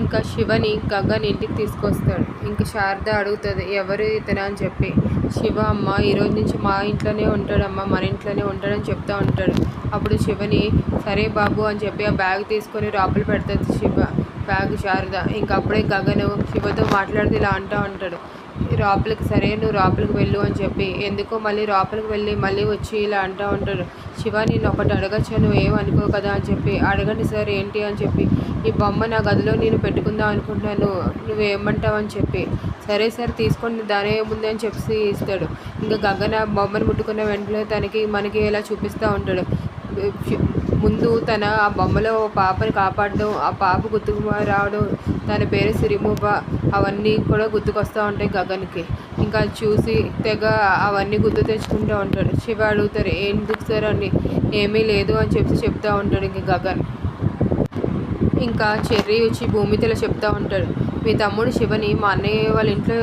ఇంకా శివని గగన్ ఇంటికి తీసుకొస్తాడు. ఇంకా శారద అడుగుతుంది ఎవరు ఇతను అని చెప్పి. శివ అమ్మ ఈరోజు నుంచి మా ఇంట్లోనే ఉంటాడమ్మా, మన ఇంట్లోనే ఉంటాడని చెప్తా ఉంటాడు. అప్పుడు శివని సరే బాబు అని చెప్పి ఆ బ్యాగ్ తీసుకొని లోపల పెడుతుంది బ్యాగ్ శారద. ఇంకా అప్పుడే గగన్ శివతో మాట్లాడుతూ ఇలా అంటూ ఉంటాడు, లోపలికి సరే నువ్వు లోపలికి వెళ్ళు అని చెప్పి. ఎందుకో మళ్ళీ లోపలికి వెళ్ళి మళ్ళీ వచ్చి ఇలా అంటూ ఉంటాడు, శివ నేను ఒకటి అడగచ్చా, నువ్వేం అనుకో కదా అని చెప్పి. అడగండి సార్ ఏంటి అని చెప్పి. ఈ బొమ్మ నా గదిలో నేను పెట్టుకుందాం అనుకుంటున్నాను, నువ్వేమంటావు అని చెప్పి. సరే సార్ తీసుకోండి దాని ఏముంది అని చెప్పి ఇస్తాడు. ఇంకా గగన బొమ్మను ముట్టుకున్న వెంటనే మనకి ఇలా చూపిస్తూ ఉంటాడు. ముందు తన ఆ బొమ్మలో పాపని కాపాడడం, ఆ పాప గుర్తుకు రావడం, తన పేరు సిరిమూప, అవన్నీ కూడా గుర్తుకొస్తూ ఉంటాయి గగన్కి. ఇంకా చూసి తెగ అవన్నీ గుర్తు తెచ్చుకుంటూ ఉంటాడు. శివ అడుగుతారు ఎందుకు సార్ అని. ఏమీ లేదు అని చెప్తూ ఉంటాడు ఇంక గగన్. ఇంకా చెర్రీ వచ్చి భూమితలో చెప్తూ ఉంటాడు, మీ తమ్ముడు శివని మా అన్నయ్య వాళ్ళ ఇంట్లో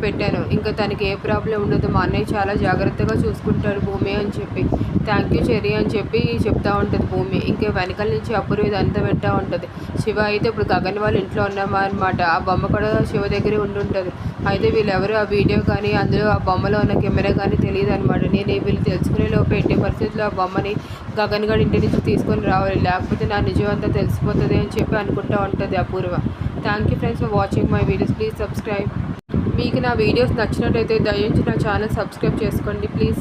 పెట్టాను, ఇంకా తనకి ఏ ప్రాబ్లం ఉండదు, మా అన్నయ్య చాలా జాగ్రత్తగా చూసుకుంటాడు భూమి అని చెప్పి. థ్యాంక్ యూ చెర్రీ అని చెప్పి చెప్తూ ఉంటుంది భూమి. ఇంకా వెనకాల నుంచి అప్పుడు ఇదంతా వింటూ ఉంటుంది. శివ అయితే ఇప్పుడు గగన్ వాళ్ళ ఇంట్లో ఉన్నామా అనమాట. ఆ బొమ్మ కూడా శివ దగ్గరే ఉండుంటుంది. అయితే వీళ్ళెవరు ఆ వీడియో కానీ అందులో ఆ బొమ్మలో ఉన్న కెమెరా కానీ తెలియదు అనమాట. నేను వీళ్ళు తెలుసుకునే లోపు ఎట్టి పరిస్థితుల్లో ఆ బొమ్మని గగన్ గడి ఇంటి నుంచి తీసుకొని రావాలి, లేకపోతే నా నిజం అంతా తెలిసిపోతుంది అని చెప్పి అనుకుంటూ ఉంటుంది Apoorva. Thank you friends for watching my videos. Please subscribe. మీకు నా వీడియోస్ నచ్చినట్టయితే దయచేసి నా ఛానల్ సబ్స్క్రైబ్ చేసుకోండి ప్లీజ్.